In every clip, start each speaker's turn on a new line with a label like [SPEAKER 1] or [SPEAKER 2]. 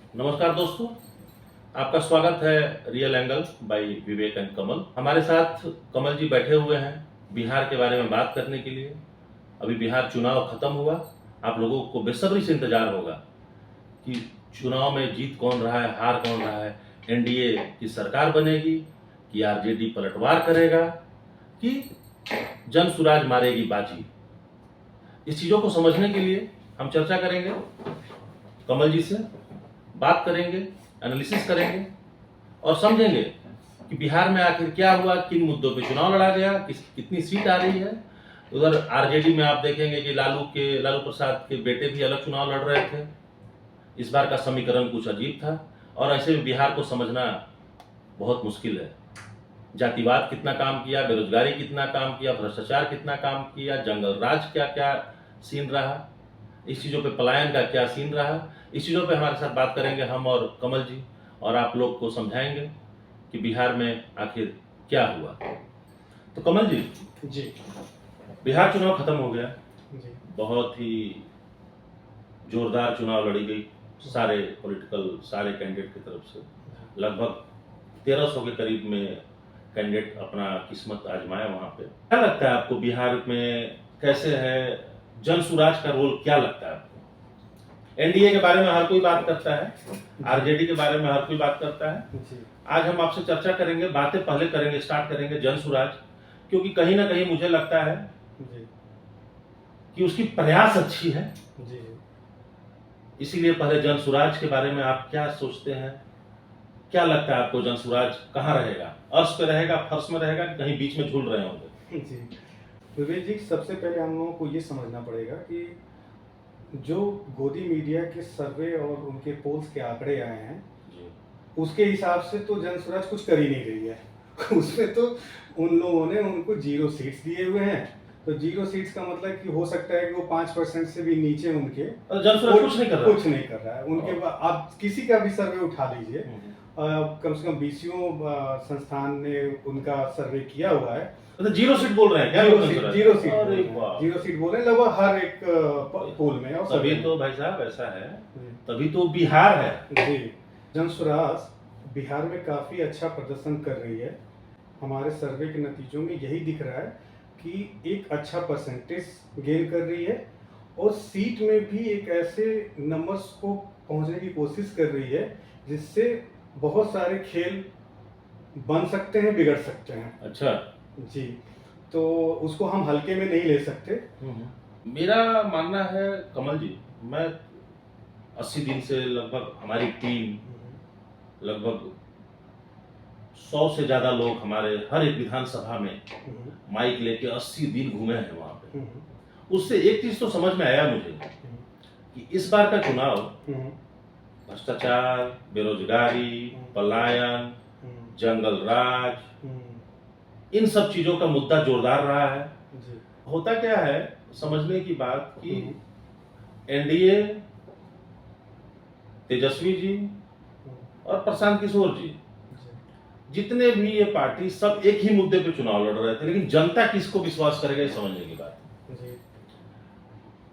[SPEAKER 1] नमस्कार दोस्तों, आपका स्वागत है real angle by Vivek and Kamal. हमारे साथ कमल जी बैठे हुए हैं बिहार के बारे में बात करने के लिए। अभी बिहार चुनाव खत्म हुआ, आप लोगों को बेसब्री से इंतजार होगा कि चुनाव में जीत कौन रहा है, हार कौन रहा है। एनडीए की सरकार बनेगी कि आरजेडी पलटवार करेगा कि जन सुराज मारेगी बाजी। इस चीजों को समझने के लिए हम चर्चा करेंगे, कमल जी से बात करेंगे, एनालिसिस करेंगे और समझेंगे कि बिहार में आखिर क्या हुआ, किन मुद्दों पे चुनाव लड़ा गया, कितनी सीट आ रही है। उधर आरजेडी में आप देखेंगे कि लालू प्रसाद के बेटे भी अलग चुनाव लड़ रहे थे। इस बार का समीकरण कुछ अजीब था और ऐसे में बिहार को समझना बहुत मुश्किल है। जातिवाद कितना काम किया, बेरोजगारी कितना काम किया, भ्रष्टाचार कितना काम किया, जंगल राज क्या क्या सीन रहा, इस चीज़ों पे पलायन का क्या सीन रहा। इस चीज़ों पे हमारे साथ बात करेंगे हम और कमल जी, और आप लोग को समझाएंगे कि बिहार में आखिर क्या हुआ। तो कमल जी, बिहार चुनाव खत्म हो गया जी। बहुत ही जोरदार चुनाव लड़ी गई सारे कैंडिडेट की तरफ से। लगभग 1300 के करीब में कैंडिडेट अपना किस्मत आजमाया वहां पे। क्या लगता है आपको बिहार में कैसे है, जन सुराज का रोल क्या लगता है आपको? एनडीए के बारे में हर कोई बात करता है, आरजेडी के बारे में हर कोई बात करता है। आज हम आपसे चर्चा करेंगे, बातें पहले करेंगे, स्टार्ट करेंगे जन सुराज, क्योंकि कहीं ना कहीं मुझे लगता है कि उसकी प्रयास अच्छी है। इसीलिए पहले जन सुराज के बारे में आप क्या सोचते हैं, क्या लगता है आपको? जन सुराज कहाँ रहेगा, अर्श पे रहेगा, फर्श में रहेगा, कहीं बीच में झूल रहे होंगे?
[SPEAKER 2] जी विवेक जी, सबसे पहले हम लोगों को ये समझना पड़ेगा कि जो गोदी मीडिया के सर्वे और उनके पोल्स के आंकड़े आए हैं उसके हिसाब से तो जन स्वराज कुछ कर ही नहीं रही है। उसमें तो उन लोगों ने उनको 0 सीट्स दिए हुए हैं। तो 0 सीट्स का मतलब कि हो सकता है कि वो 5% से भी नीचे उनके
[SPEAKER 1] जन स्वराज कुछ
[SPEAKER 2] नहीं कर रहा है उनके। आप किसी का भी सर्वे उठा लीजिए, कम से कम बीसीओ संस्थान ने उनका सर्वे किया हुआ है।
[SPEAKER 1] मतलब 0 सीट बोल रहे हैं क्या?
[SPEAKER 2] 0 सीट बोल रहे हैं लगभग हर एक पोल में। और
[SPEAKER 1] तभी तो भाई साहब ऐसा है, तभी तो बिहार है
[SPEAKER 2] जी। जन स्वराज बिहार में काफी अच्छा प्रदर्शन कर रही है। हमारे सर्वे के नतीजों में यही दिख रहा है कि एक अच्छा परसेंटेज गेन कर रही है और सीट में भी एक ऐसे नंबर्स को पहुंचने की कोशिश कर रही है जिससे बहुत सारे खेल बन सकते हैं, बिगड़ सकते हैं।
[SPEAKER 1] अच्छा
[SPEAKER 2] जी, तो उसको हम हल्के में नहीं ले सकते।
[SPEAKER 1] मेरा मानना है कमल जी, मैं 80 दिन से लगभग हमारी टीम, लगभग 100 से ज्यादा लोग हमारे हर एक विधानसभा में माइक लेके 80 दिन घूमे हैं वहां पे। उससे एक चीज तो समझ में आया मुझे कि इस बार का चुनाव भ्रष्टाचार, बेरोजगारी, पलायन, जंगल राज, इन सब चीजों का मुद्दा जोरदार रहा है। होता क्या है समझने की बात कि एनडीए, तेजस्वी जी और प्रशांत किशोर जी, जितने भी ये पार्टी, सब एक ही मुद्दे पे चुनाव लड़ रहे थे, लेकिन जनता किसको विश्वास करेगा ये समझने की बात है।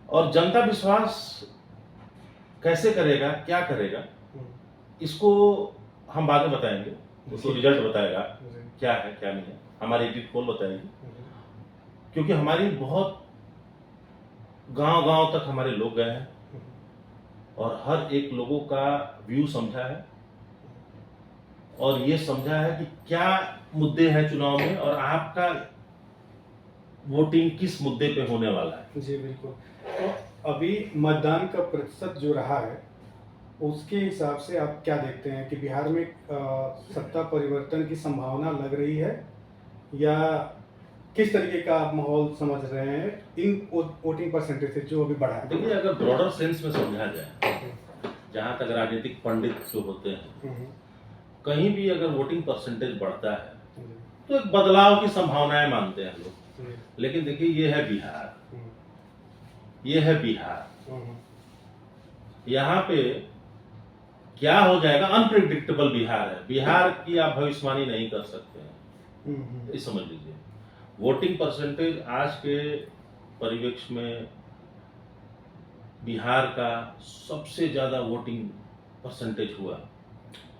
[SPEAKER 1] और जनता विश्वास कैसे करेगा, क्या करेगा, इसको हम बाद में बताएंगे। उसको रिजल्ट बताएगा क्या है क्या नहीं है, हमारी एग्जिट पोल बताएगी। क्योंकि हमारी बहुत गांव-गांव तक हमारे लोग गए हैं और हर एक लोगों का व्यू समझा है और ये समझा है कि क्या मुद्दे हैं चुनाव में और आपका वोटिंग किस मुद्दे पे होने वाला है।
[SPEAKER 2] जी बिल्कुल। तो अभी मतदान का प्रतिशत जो रहा है उसके हिसाब से आप क्या देखते हैं कि बिहार में सत्ता परिवर्तन की संभावना लग रही है या किस तरीके का आप माहौल समझ रहे हैं इन वोटिंग परसेंटेज से जो अभी बढ़ा है?
[SPEAKER 1] देखिए, अगर ब्रॉडर सेंस में समझा जाए, जहां तक राजनीतिक पंडित जो होते हैं, कहीं भी अगर वोटिंग परसेंटेज बढ़ता है तो एक बदलाव की संभावनाएं मानते हैं लोग। लेकिन देखिए, ये है बिहार, ये है बिहार, यहाँ पे क्या हो जाएगा अनप्रिडिक्टेबल बिहार है। बिहार की आप भविष्यवाणी नहीं कर सकते हैं, ये समझ लीजिए। वोटिंग परसेंटेज आज के परिवेश में बिहार का सबसे ज्यादा वोटिंग परसेंटेज हुआ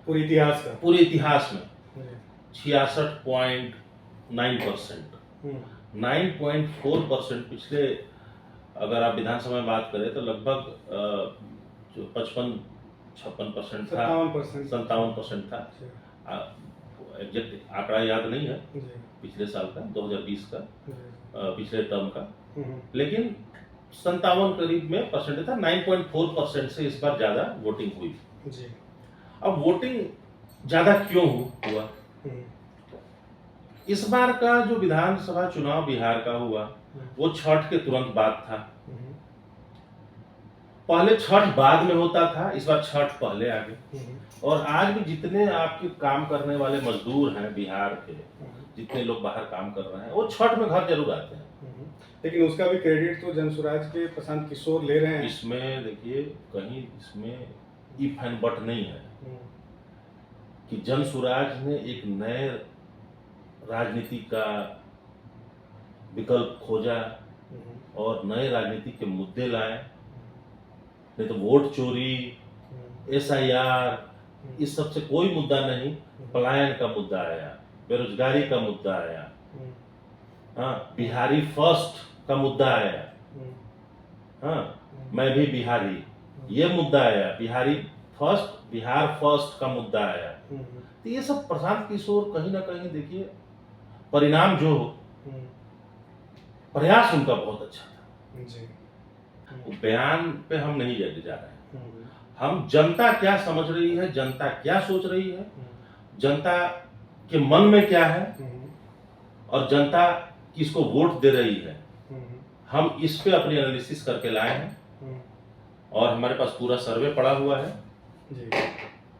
[SPEAKER 2] पूरे इतिहास का।
[SPEAKER 1] पूरे इतिहास में,
[SPEAKER 2] जी।
[SPEAKER 1] 66.9%। 9.4% पिछले, अगर आप विधानसभा में बात करें तो लगभग जो 55-56% था,
[SPEAKER 2] 57%।
[SPEAKER 1] 57% था। एग्जैक्ट आंकड़ा याद नहीं है
[SPEAKER 2] जी।
[SPEAKER 1] पिछले साल का, 2020 का,
[SPEAKER 2] जी।
[SPEAKER 1] पिछले टर्म का,
[SPEAKER 2] हम्म।
[SPEAKER 1] लेकिन 57 करीब में परसेंटेज था। 9.4% से इस बार ज्यादा वोटिंग हुई।
[SPEAKER 2] जी।
[SPEAKER 1] अब वोटिंग ज्यादा क्यों हुआ?
[SPEAKER 2] हम्म।
[SPEAKER 1] इस बार का जो विधानसभा चुनाव बिहार का हुआ वो छठ के तुरंत बाद था।
[SPEAKER 2] हम्म।
[SPEAKER 1] पहले छठ बाद में होता था, इस बार छठ पहले आ गए।
[SPEAKER 2] हम्म।
[SPEAKER 1] और आज भी जितने आपके काम करने वाले मजदूर हैं बिहार के, जितने लोग बाहर काम कर रहे हैं, वो छठ में घर जरूर आते हैं।
[SPEAKER 2] लेकिन उसका भी क्रेडिट तो जनसुराज के प्रशांत किशोर ले रहे हैं।
[SPEAKER 1] इसमें देखिए, कहीं इसमें इफ एंड बट नहीं है कि जनसुराज ने एक नए राजनीति का विकल्प खोजा और नए राजनीति के मुद्दे लाए। नहीं तो वोट चोरी, SIR, इस सब से कोई मुद्दा नहीं। पलायन का मुद्दा आया, बेरोजगारी का मुद्दा आया, हाँ, बिहारी फर्स्ट का मुद्दा आया, हाँ, मैं भी बिहारी, ये मुद्दा आया, बिहारी फर्स्ट, बिहार फर्स्ट का मुद्दा आया। तो ये सब प्रशांत किशोर कहीं ना कहीं देखिए, परिणाम जो प्रयास उनका बहुत अच्छा था।
[SPEAKER 2] जी।
[SPEAKER 1] वो बयान पे हम नहीं जा रहे हैं, हम जनता क्या समझ रही है, जनता क्या सोच रही है, जनता के मन में क्या है, और जनता किसको वोट दे रही है, हम इस पे अपनी एनालिसिस करके लाए हैं। और हमारे पास पूरा सर्वे पड़ा हुआ है
[SPEAKER 2] जी।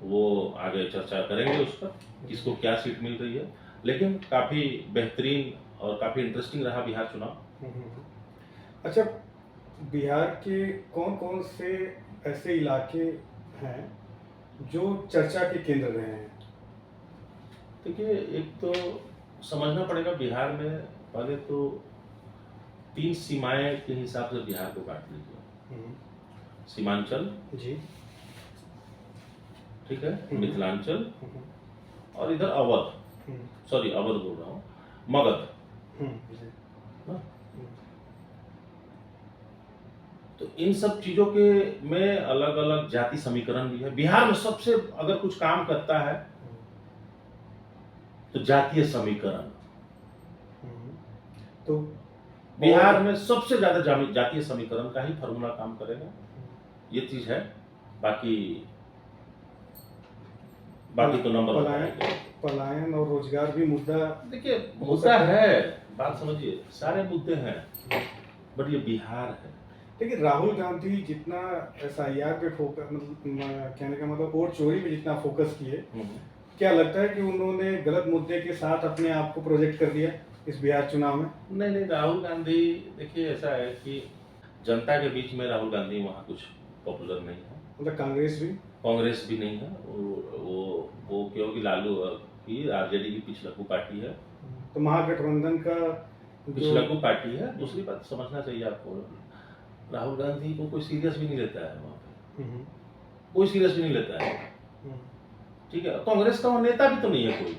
[SPEAKER 1] वो आगे चर्चा करेंगे उस पर, किसको क्या सीट मिल रही है। लेकिन काफी बेहतरीन और काफी इंटरेस्टिंग रहा बिहार चुनाव।
[SPEAKER 2] अच्छा, बिहार के कौन कौन से ऐसे इलाके हैं जो चर्चा के केंद्र रहे हैं?
[SPEAKER 1] देखिए, एक तो समझना पड़ेगा बिहार में, पहले तो 3 सीमाएं के हिसाब से बिहार को काट लीजिए। सीमांचल,
[SPEAKER 2] जी,
[SPEAKER 1] ठीक है, मिथिलांचल, और इधर अवध, सॉरी अवध बोल रहा हूँ, मगध। हाँ? तो इन सब चीजों के में अलग अलग जाति समीकरण भी है। बिहार में सबसे अगर कुछ काम करता है तो जातीय समीकरण,
[SPEAKER 2] तो
[SPEAKER 1] बिहार में सबसे ज्यादा जातीय समीकरण का ही फॉर्मूला काम करेगा, ये चीज है। बाकी तो नंबर
[SPEAKER 2] पलायन और रोजगार भी मुद्दा।
[SPEAKER 1] देखिए, मुद्दा है, बात समझिए, सारे मुद्दे हैं, बट ये बिहार है।
[SPEAKER 2] लेकिन राहुल गांधी जितना SIR पे फोकस, कहने का मतलब वोट चोरी पे जितना फोकस किए, क्या लगता है कि उन्होंने गलत मुद्दे के साथ अपने आप को प्रोजेक्ट कर दिया इस बिहार चुनाव में? नहीं,
[SPEAKER 1] राहुल गांधी, देखिए ऐसा है कि जनता के बीच में राहुल गांधी वहाँ कुछ पॉपुलर नहीं है।
[SPEAKER 2] मतलब कांग्रेस भी
[SPEAKER 1] नहीं है। वो क्योंकि लालू की RJD की पिछलग्गू पार्टी है,
[SPEAKER 2] तो महागठबंधन का
[SPEAKER 1] पिछलग्गू पार्टी है। दूसरी बात समझना चाहिए आपको, राहुल गांधी को कोई सीरियस भी नहीं लेता है वहाँ पे, कोई सीरियस भी नहीं लेता है, ठीक है। कांग्रेस का वो नेता भी तो नहीं है कोई।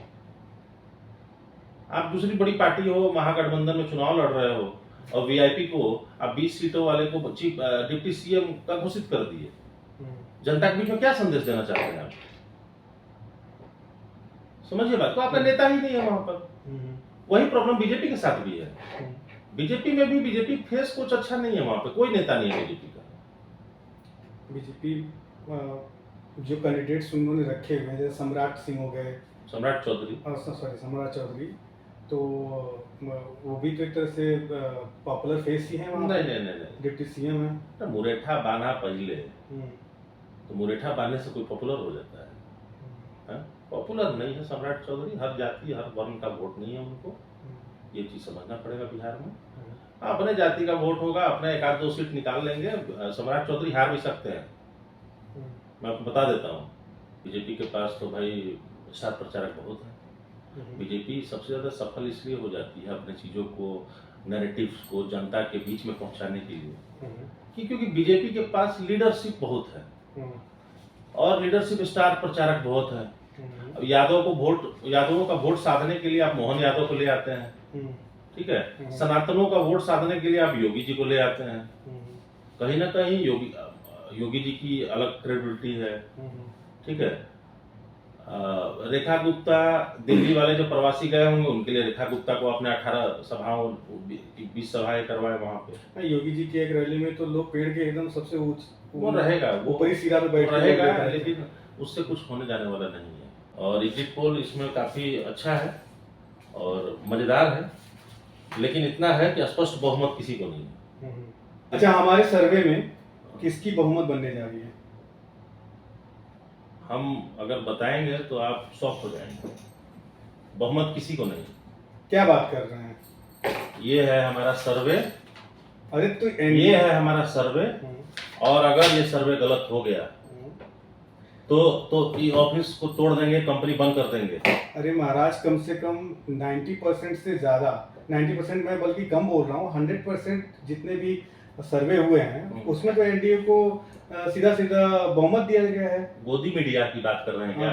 [SPEAKER 1] आप दूसरी बड़ी पार्टी हो, महागठबंधन में चुनाव लड़ रहे हो, और VIP को आप 20 सीटों वाले को डिप्टी CM का घोषित कर दिए। जनता के बीच में क्या संदेश देना चाहते हैं आप? समझिए बात को, आपका नेता ही नहीं है वहां पर। वही प्रॉब्लम बीजेपी के साथ भी है। बीजेपी में भी बीजेपी फेस कुछ अच्छा नहीं है, वहां पे कोई नेता नहीं है बीजेपी का।
[SPEAKER 2] बीजेपी जो कैंडिडेट्स उन्होंने रखे हुए हैं, जैसे सम्राट सिंह हो गए,
[SPEAKER 1] सम्राट चौधरी,
[SPEAKER 2] सम्राट चौधरी, तो वो भी तो एक तरह से पॉपुलर फेस ही है वहाँ।
[SPEAKER 1] नहीं,
[SPEAKER 2] डिप्टी CM है।
[SPEAKER 1] मुरेठा बाना पहले, तो मुरेठा बाने से कोई पॉपुलर हो जाता है? पॉपुलर नहीं है सम्राट चौधरी। हर जाति हर वर्ण का वोट नहीं है उनको, ये चीज समझना पड़ेगा बिहार में। अपने जाति का वोट होगा, अपने 1-2 सीट निकाल लेंगे। सम्राट चौधरी हार भी सकते हैं, मैं आपको बता देता हूँ। बीजेपी के पास तो भाई स्टार प्रचारक बहुत है। बीजेपी सबसे ज्यादा सफल इसलिए हो जाती है अपने चीजों को, नैरेटिव्स को जनता के बीच में पहुंचाने के लिए, क्योंकि बीजेपी के पास लीडरशिप बहुत है। और लीडरशिप स्टार प्रचारक बहुत है। अब यादवों का वोट साधने के लिए आप मोहन यादव को ले आते हैं, ठीक है। सनातनों का वोट साधने के लिए आप योगी जी को ले आते हैं। कहीं ना कहीं योगी जी की अलग क्रेडिबिलिटी है, ठीक है। रेखा गुप्ता, दिल्ली वाले जो प्रवासी गए होंगे उनके लिए रेखा गुप्ता को अपने 18 सभाओं 20 सभाएं करवाए वहां पे।
[SPEAKER 2] योगी जी की एक रैली में तो लोग पेड़ के एकदम सबसे
[SPEAKER 1] वो रहेगा, वो
[SPEAKER 2] ऊपरी सिरा पे बैठ
[SPEAKER 1] रहेगा, लेकिन उससे कुछ होने जाने वाला नहीं है। और एग्जिट पोल इसमें काफी अच्छा है और मजेदार है, लेकिन इतना है कि स्पष्ट बहुमत किसी को नहीं है।
[SPEAKER 2] अच्छा, हमारे सर्वे में किसकी बहुमत बनने जा रही है?
[SPEAKER 1] हम अगर बताएंगे तो आप शॉक हो जाएंगे। बहुमत किसी को नहीं।
[SPEAKER 2] क्या बात कर रहे हैं?
[SPEAKER 1] ये है हमारा सर्वे।
[SPEAKER 2] अरे तो
[SPEAKER 1] ये है हमारा सर्वे, और अगर ये सर्वे गलत हो गया तो ये ऑफिस को तोड़ देंगे, कंपनी बंद कर देंगे।
[SPEAKER 2] अरे महाराज, कम से कम 90% से ज्यादा, 90% मैं बल्कि कम बोल रहा हूँ, 100% जितने भी सर्वे हुए हैं उसमें तो एनडीए को सीधा सीधा बहुमत दिया गया है।
[SPEAKER 1] गोदी मीडिया की बात कर रहे हैं क्या?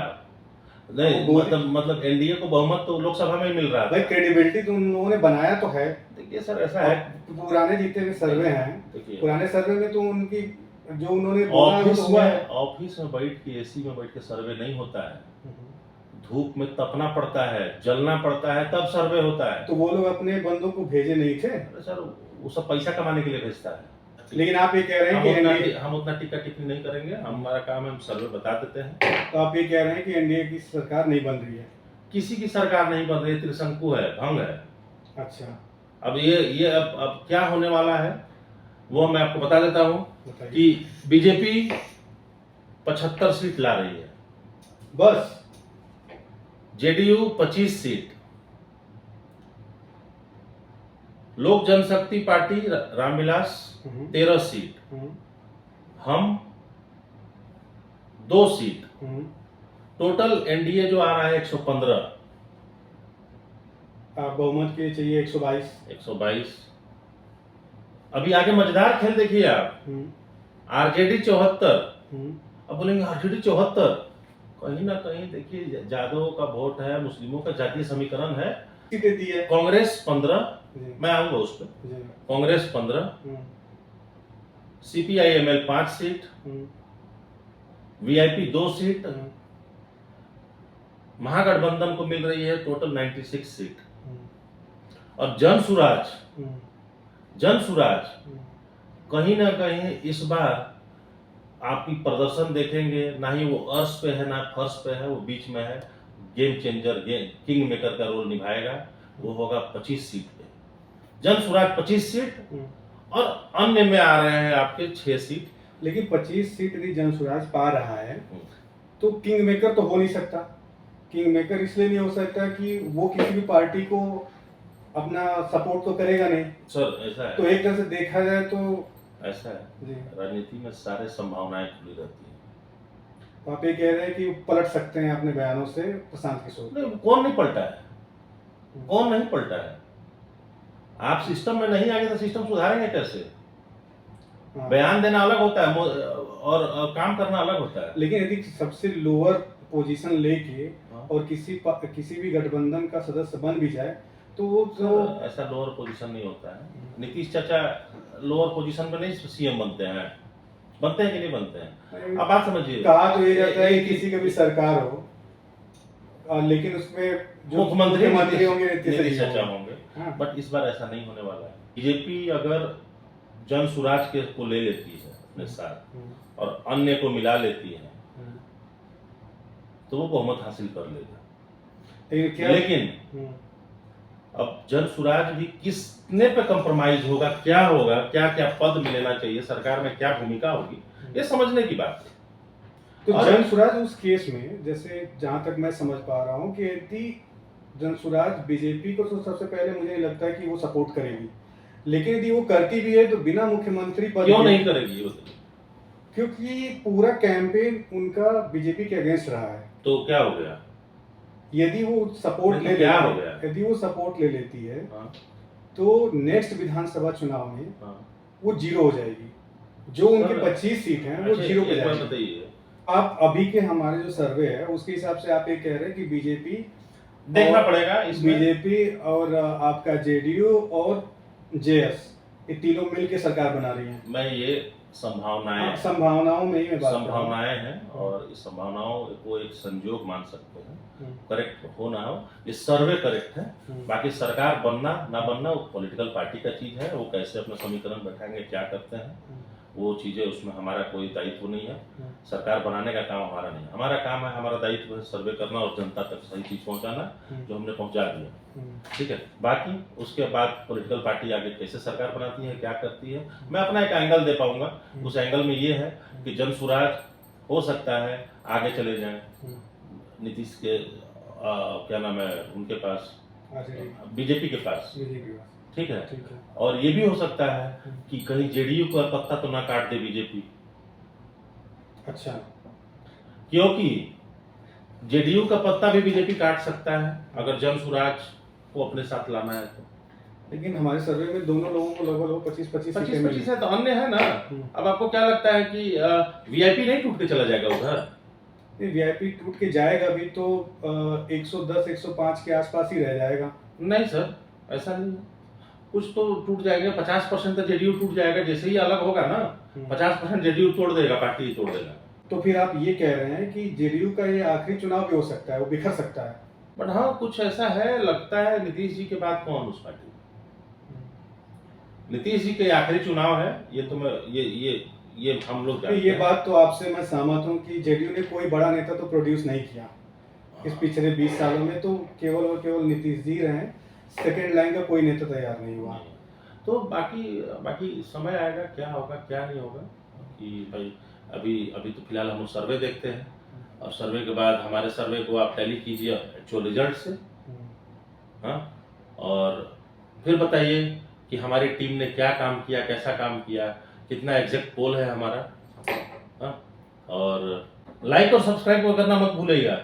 [SPEAKER 1] नहीं, मतलब एनडीए को बहुमत तो लोकसभा में ही मिल रहा है।
[SPEAKER 2] भाई क्रेडिबिलिटी तो उन लोगों ने बनाया तो है।
[SPEAKER 1] देखिए सर, ऐसा है,
[SPEAKER 2] पुराने जितने भी सर्वे हैं, पुराने सर्वे में तो उनकी जो उन्होंने
[SPEAKER 1] ऑफिस में बैठ के, एसी में बैठ के सर्वे नहीं होता है। धूप में तपना पड़ता है, जलना पड़ता है, तब सर्वे होता है।
[SPEAKER 2] तो वो लोग अपने बंदों को भेजे नहीं थे?
[SPEAKER 1] सर, वो सब पैसा कमाने के लिए भेजता है।
[SPEAKER 2] लेकिन आप ये कह रहे हैं कि
[SPEAKER 1] हम उतना टिक्का टिप्पणी नहीं करेंगे, हमारा काम है हम सर्वे बता देते हैं।
[SPEAKER 2] तो आप ये कह रहे हैं कि एनडीए की सरकार नहीं बन रही है?
[SPEAKER 1] किसी की सरकार नहीं बन रही है, त्रिशंकु है, भंग है।
[SPEAKER 2] अच्छा,
[SPEAKER 1] अब ये अब क्या होने वाला है वो मैं आपको बता देता हूँ कि बीजेपी 75 सीट ला रही है
[SPEAKER 2] बस।
[SPEAKER 1] जेडीयू 25 सीट, लोक जनशक्ति पार्टी रामविलास 13 सीट, हम 2 सीट, टोटल एनडीए जो आ रहा है 115।
[SPEAKER 2] बहुमत के चाहिए 122।
[SPEAKER 1] अभी आगे मजेदार खेल देखिए आप। आरजेडी 74। अब बोलेंगे आरजेडी 74, कहीं ना कहीं देखिए यादवों का वोट है, मुस्लिमों का जातीय समीकरण है। कांग्रेस 15, मैं आऊंगा उस पर। Congress 15, CPIML 5 seat, VIP 2 seat, Mahagathbandhan को मिल रही है टोटल 96 सीट। और जन सुराज कहीं ना कहीं इस बार आपकी प्रदर्शन देखेंगे, ना ही वो अर्श पे है ना फर्श पे है, वो बीच में है। गेम चेंजर, किंग मेकर का रोल निभाएगा। वो होगा 25 सीट पे। जन सुराज 25 सीट और अन्य में आ रहे हैं आपके 6 सीट।
[SPEAKER 2] लेकिन 25 सीट यदि जन सुराज पा रहा है तो किंग मेकर तो हो नहीं सकता। किंग मेकर इसलिए नहीं हो सकता कि वो किसी भी पार्टी को अपना सपोर्ट तो करेगा नहीं।
[SPEAKER 1] सर ऐसा है,
[SPEAKER 2] तो एक तरह से देखा जाए तो
[SPEAKER 1] ऐसा है, राजनीति में सारे संभावनाएं खुली रहती है।
[SPEAKER 2] तो आप ये कह रहे हैं कि पलट सकते हैं अपने बयानों से प्रशांत किशोर?
[SPEAKER 1] नहीं, कौन नहीं पलटा है? कौन नहीं पलटा है? आप सिस्टम में नहीं आगे तो सिस्टम सुधारेंगे कैसे? बयान देना अलग होता है और काम करना अलग होता है।
[SPEAKER 2] लेकिन यदि सबसे लोअर पोजीशन लेके और किसी भी गठबंधन का सदस्य बन भी जाए तो वो तो
[SPEAKER 1] ऐसा लोअर पोजीशन नहीं होता है। नीतीश चाचा लोअर पोजीशन पे नहीं सीएम बनते हैं कि नहीं बनते हैं? आप बात समझिए।
[SPEAKER 2] कहा तो ये जाता है किसी का भी सरकार हो, लेकिन उसमें जो
[SPEAKER 1] मुख्यमंत्री
[SPEAKER 2] होंगे
[SPEAKER 1] नीतीश चाचा होंगे। बट इस बार ऐसा नहीं होने वाला है। बीजेपी अगर जन सुराज के को ले लेती है अपने साथ और अन्य को मिला लेती है तो वो बहुमत हासिल कर लेगा। लेकिन अब जन सुराज भी किसने पे कंप्रोमाइज होगा, क्या होगा, क्या क्या पद मिलना चाहिए, सरकार में क्या भूमिका होगी, ये समझने की बात है।
[SPEAKER 2] तो जन सुराज उस केस में, जैसे जहां तक मैं समझ पा रहा हूं कि यदि जन सुराज बीजेपी को तो सबसे पहले मुझे लगता है कि वो सपोर्ट करेगी, लेकिन यदि वो करती भी है तो बिना मुख्यमंत्री पद
[SPEAKER 1] क्यों नहीं करेगी?
[SPEAKER 2] क्योंकि पूरा कैंपेन उनका बीजेपी के अगेंस्ट रहा है।
[SPEAKER 1] तो क्या हो गया
[SPEAKER 2] यदि वो सपोर्ट ले
[SPEAKER 1] क्या हो गया?
[SPEAKER 2] यदि वो सपोर्ट ले लेती है तो नेक्स्ट विधानसभा चुनाव में वो जीरो हो जाएगी। जो उनके 25 सीट हैं वो जीरो पे जाएगी।
[SPEAKER 1] बताइए,
[SPEAKER 2] आप अभी के हमारे जो सर्वे है उसके हिसाब से आप ये कह रहे हैं कि बीजेपी
[SPEAKER 1] देखना पड़ेगा इसमें।
[SPEAKER 2] बीजेपी और आपका जेडीयू और जेएस ये तीनों मिलके सरकार बना रही हैं।
[SPEAKER 1] मैं ये संभावनाएं
[SPEAKER 2] संभावनाओं में ही मैं बात कर रहा हूं।
[SPEAKER 1] संभावनाएं हैं और इस संभावनाओं को एक संयोग मान सकते हैं। करेक्ट हो ना हो, ये सर्वे करेक्ट है। बाकी सरकार बनना ना बनना वो पॉलिटिकल पार्टी का चीज है, वो कैसे अपना समीकरण बैठाएंगे, क्या करते हैं, वो चीजें, उसमें हमारा कोई दायित्व नहीं है। सरकार बनाने का काम हमारा नहीं है। हमारा काम है, हमारा दायित्व है सर्वे करना और जनता तक सही चीज पहुंचाना, जो हमने पहुंचा दिया। ठीक है, बाकी उसके बाद पॉलिटिकल पार्टी आगे कैसे सरकार बनाती है, क्या करती है, मैं अपना एक एंगल दे पाऊंगा। उस एंगल में ये है कि जन सुराज हो सकता है आगे चले जाए, नीतीश के क्या नाम है उनके पास, बीजेपी के पास, ठीक है। और ये भी हो सकता है कि कहीं जेडीयू का पत्ता तो ना काट दे बीजेपी।
[SPEAKER 2] अच्छा,
[SPEAKER 1] क्योंकि जेडीयू का पत्ता भी बीजेपी काट सकता है अगर जन सुराज को अपने साथ लाना है तो।
[SPEAKER 2] लेकिन हमारे सर्वे में दोनों लोगों को लगभग 25-25
[SPEAKER 1] है तो अन्य है ना। अब आपको क्या लगता है कि वीआईपी नहीं टूट के चला जाएगा उधर?
[SPEAKER 2] वीआईपी टूट के जाएगा भी तो 110-105 के आसपास ही रह जाएगा।
[SPEAKER 1] नहीं सर, ऐसा नहीं है। कुछ तो टूट जाएगा, 50% तो जेडीयू टूट जाएगा, जैसे ही अलग होगा ना 50% जेडीयू तोड़ देगा, पार्टी तोड़ देगा।
[SPEAKER 2] तो फिर आप ये कह रहे हैं कि जेडीयू का ये आखिरी चुनाव भी हो सकता है, वो बिखर सकता है।
[SPEAKER 1] बट हाँ, कुछ ऐसा है, लगता है नीतीश जी के बाद कौन उस पार्टी में। नीतीश जी के आखिरी चुनाव है, ये तो मैं ये हम लोग
[SPEAKER 2] ये बात तो आपसे मैं सहमत हूँ कि जेडीयू ने कोई बड़ा नेता तो प्रोड्यूस नहीं किया इस पिछले 20 सालों में, तो केवल और केवल नीतीश जी रहे। सेकेंड लाइन का कोई नेता तैयार नहीं हुआ।
[SPEAKER 1] तो बाकी समय आएगा, क्या होगा क्या नहीं होगा कि भाई अभी तो फिलहाल हम सर्वे देखते हैं, और सर्वे के बाद हमारे सर्वे को आप टैली कीजिए एक्चुअल रिजल्ट से, हाँ, और फिर बताइए कि हमारी टीम ने क्या काम किया, कैसा काम किया, कितना एग्जैक्ट पोल है हमारा, हाँ। और लाइक और सब्सक्राइब करना मत भूलिएगा।